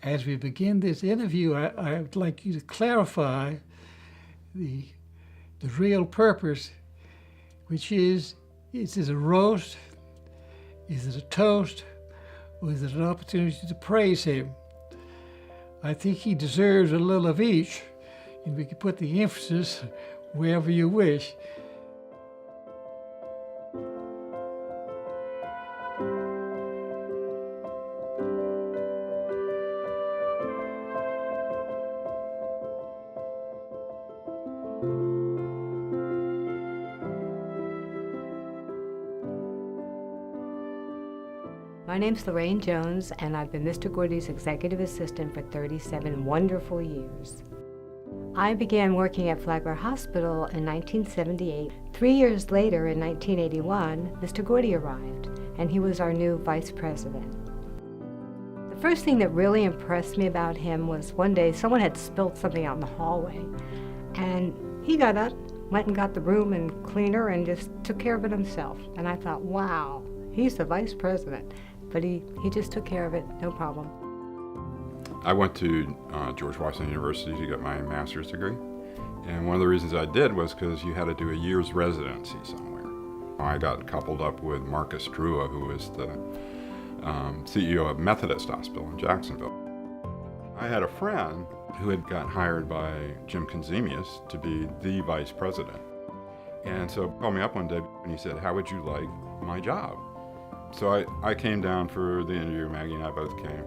As we begin this interview, I would like you to clarify the real purpose, which is it a roast, is it a toast, or is it an opportunity to praise him? I think he deserves a little of each, and we can put the emphasis wherever you wish. My name's Lorraine Jones, and I've been Mr. Gordy's executive assistant for 37 wonderful years. I began working at Flagler Hospital in 1978. 3 years later, in 1981, Mr. Gordy arrived, and he was our new vice president. The first thing that really impressed me about him was one day someone had spilled something out in the hallway, and he got up, went and got the broom and cleaner, and just took care of it himself. And I thought, wow, he's the vice president. But he just took care of it, no problem. I went to George Washington University to get my master's degree. And one of the reasons I did was because you had to do a year's residency somewhere. I got coupled up with Marcus Drua, who was the CEO of Methodist Hospital in Jacksonville. I had a friend who had got hired by Jim Conzemius to be the vice president. And so he called me up one day and he said, "How would you like my job?" So I came down for the interview. Maggie and I both came.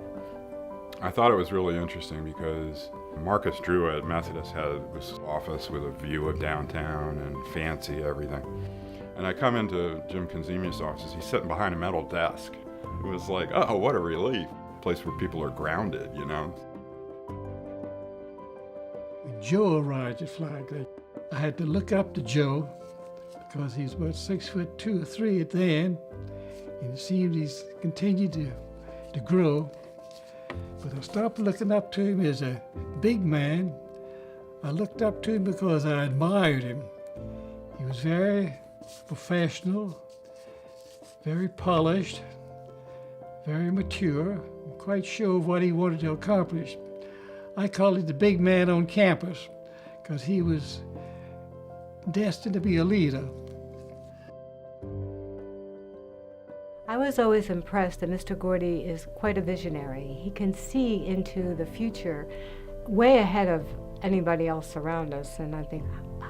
I thought it was really interesting because Marcus Drua at Methodist had this office with a view of downtown and fancy everything. And I come into Jim Conzemius' office. He's sitting behind a metal desk. It was like, oh, what a relief. A place where people are grounded, you know. When Joe arrived at Flagler, I had to look up to Joe because he's about 6'2" or 3" at then. And it seemed he's continued to grow. But I stopped looking up to him as a big man. I looked up to him because I admired him. He was very professional, very polished, very mature, quite sure of what he wanted to accomplish. I called him the big man on campus because he was destined to be a leader. I was always impressed that Mr. Gordy is quite a visionary. He can see into the future way ahead of anybody else around us, and I think,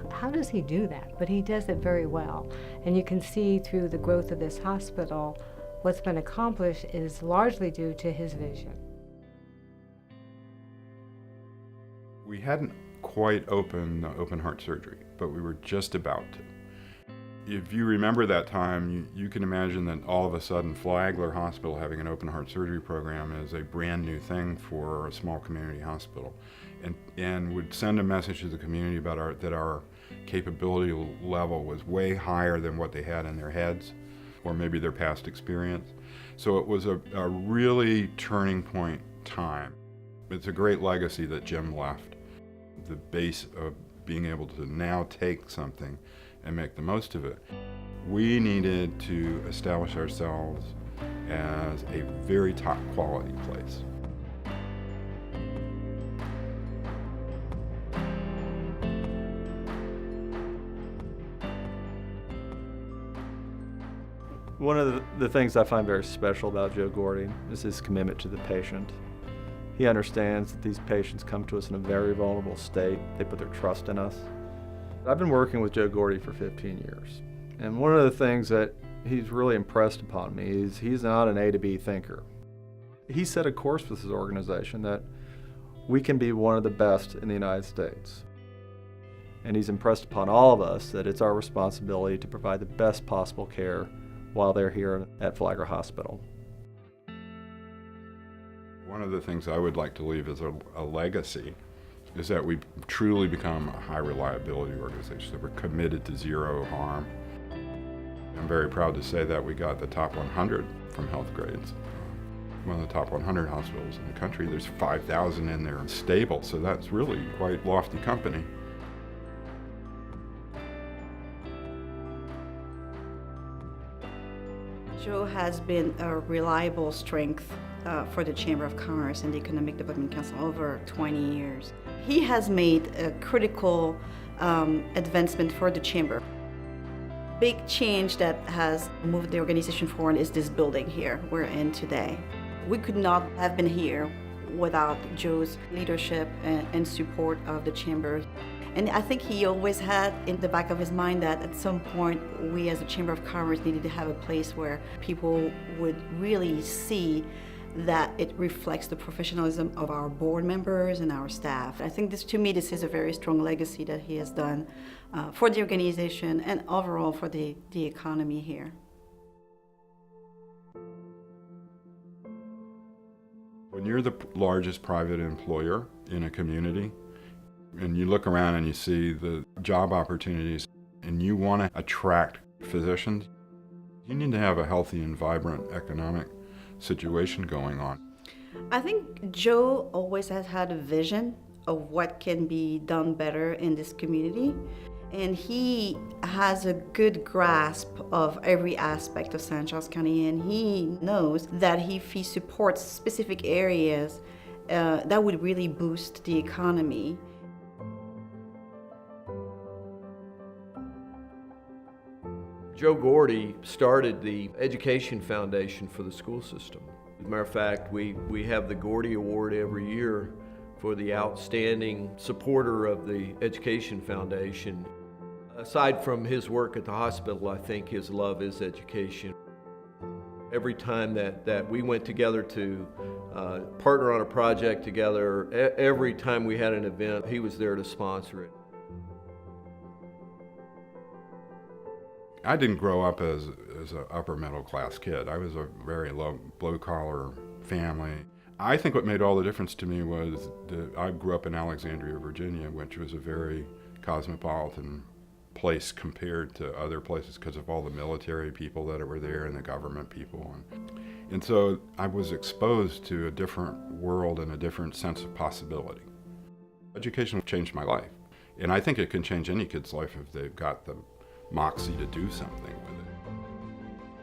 how does he do that? But he does it very well. And you can see through the growth of this hospital, what's been accomplished is largely due to his vision. We hadn't quite opened open heart surgery, but we were just about to. If you remember that time, you can imagine that all of a sudden Flagler Hospital having an open heart surgery program is a brand new thing for a small community hospital, and would send a message to the community about that our capability level was way higher than what they had in their heads or maybe their past experience. So it was a really turning point time. It's a great legacy that Jim left. The base of being able to now take something and make the most of it. We needed to establish ourselves as a very top quality place. One of the things I find very special about Joe Gordy is his commitment to the patient. He understands that these patients come to us in a very vulnerable state. They put their trust in us. I've been working with Joe Gordy for 15 years, and one of the things that he's really impressed upon me is he's not an A to B thinker. He set a course with his organization that we can be one of the best in the United States. And he's impressed upon all of us that it's our responsibility to provide the best possible care while they're here at Flagler Hospital. One of the things I would like to leave as a legacy is that we've truly become a high reliability organization, that we're committed to zero harm. I'm very proud to say that we got the top 100 from Health Grades. One of the top 100 hospitals in the country. There's 5,000 in there stable, so that's really quite lofty company. Joe has been a reliable strength for the Chamber of Commerce and the Economic Development Council over 20 years. He has made a critical advancement for the Chamber. Big change that has moved the organization forward is this building here we're in today. We could not have been here without Joe's leadership and support of the Chamber. And I think he always had in the back of his mind that at some point we as a Chamber of Commerce needed to have a place where people would really see that it reflects the professionalism of our board members and our staff. I think to me, this is a very strong legacy that he has done for the organization and overall for the economy here. When you're the largest private employer in a community, and you look around and you see the job opportunities, and you want to attract physicians, you need to have a healthy and vibrant economic situation going on. I think Joe always has had a vision of what can be done better in this community, and he has a good grasp of every aspect of St. Charles County, and he knows that if he supports specific areas, that would really boost the economy. Joe Gordy started the Education Foundation for the school system. As a matter of fact, we have the Gordy Award every year for the outstanding supporter of the Education Foundation. Aside from his work at the hospital, I think his love is education. Every time that we went together to partner on a project together, every time we had an event, he was there to sponsor it. I didn't grow up as an upper middle class kid. I was a very low blue collar family. I think what made all the difference to me was that I grew up in Alexandria, Virginia, which was a very cosmopolitan place compared to other places because of all the military people that were there and the government people. And so I was exposed to a different world and a different sense of possibility. Education changed my life. And I think it can change any kid's life if they've got the moxie to do something with it.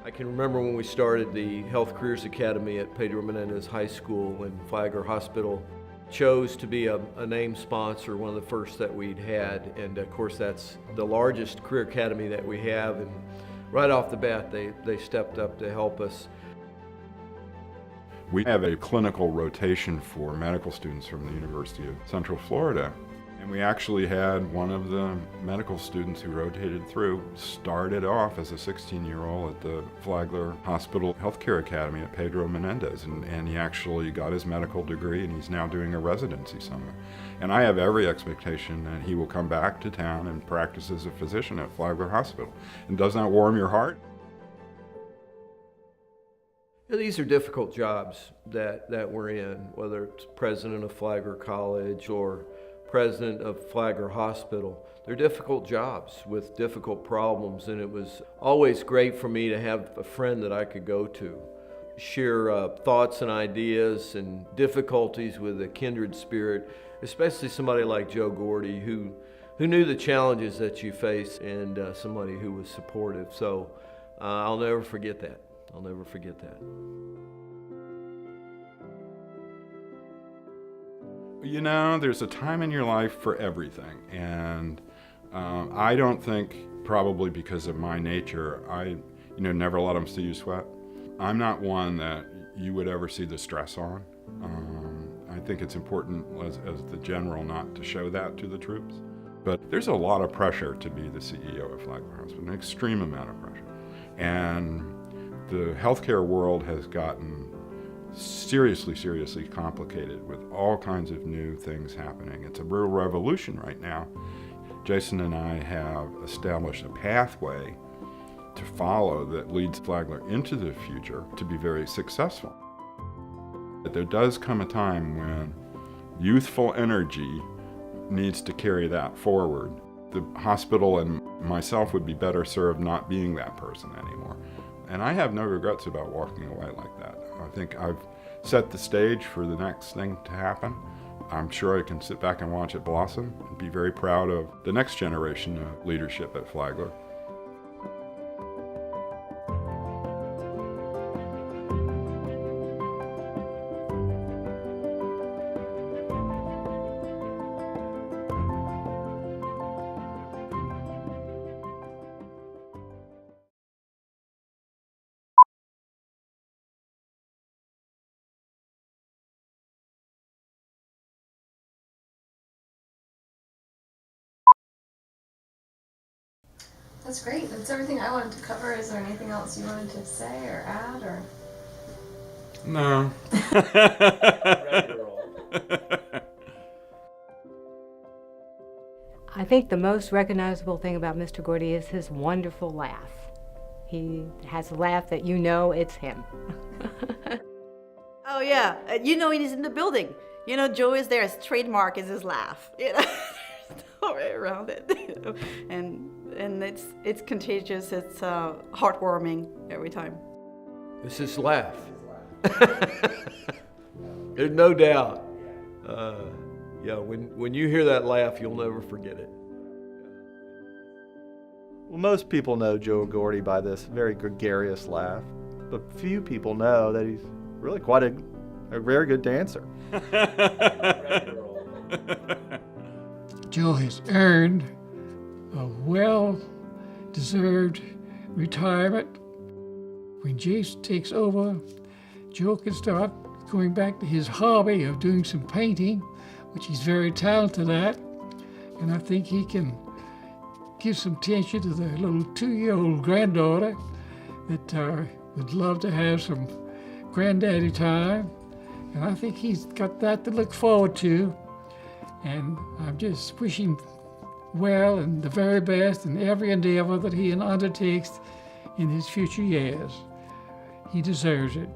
I can remember when we started the Health Careers Academy at Pedro Menendez High School when Flagler Hospital chose to be a name sponsor, one of the first that we'd had. And of course that's the largest career academy that we have. And right off the bat, they stepped up to help us. We have a clinical rotation for medical students from the University of Central Florida. And we actually had one of the medical students who rotated through started off as a 16-year-old at the Flagler Hospital Healthcare Academy at Pedro Menendez, and he actually got his medical degree, and he's now doing a residency somewhere. And I have every expectation that he will come back to town and practice as a physician at Flagler Hospital. And doesn't that warm your heart? These are difficult jobs that we're in, whether it's president of Flagler College or president of Flagler Hospital. They're difficult jobs with difficult problems, and it was always great for me to have a friend that I could go to, share thoughts and ideas and difficulties with a kindred spirit, especially somebody like Joe Gordy who knew the challenges that you face and somebody who was supportive. So I'll never forget that. I'll never forget that. You know, there's a time in your life for everything, and I don't think, probably because of my nature, I never let them see you sweat. I'm not one that you would ever see the stress on. I think it's important as the general not to show that to the troops. But there's a lot of pressure to be the CEO of Flagler Hospital, an extreme amount of pressure. And the healthcare world has gotten seriously complicated with all kinds of new things happening. It's a real revolution right now. Jason and I have established a pathway to follow that leads Flagler into the future to be very successful. But there does come a time when youthful energy needs to carry that forward. The hospital and myself would be better served not being that person anymore. And I have no regrets about walking away like that. I think I've set the stage for the next thing to happen. I'm sure I can sit back and watch it blossom and be very proud of the next generation of leadership at Flagler. That's great. That's everything I wanted to cover. Is there anything else you wanted to say or add, or? No. I think the most recognizable thing about Mr. Gordy is his wonderful laugh. He has a laugh that you know it's him. Oh yeah, you know he's in the building. You know Joe is there. His trademark is his laugh. You know, there's no way around it. You know? And it's contagious. It's heartwarming every time. It's his laugh. There's no doubt. Yeah, when you hear that laugh, you'll never forget it. Well, most people know Joe Gordy by this very gregarious laugh, but few people know that he's really quite a very good dancer. Joe has earned a well-deserved retirement. When Jason takes over, Joe can start going back to his hobby of doing some painting, which he's very talented at, and I think he can give some attention to the little 2-year-old granddaughter that would love to have some granddaddy time, and I think he's got that to look forward to, and I'm just wishing well and the very best in every endeavor that he undertakes in his future years. He deserves it.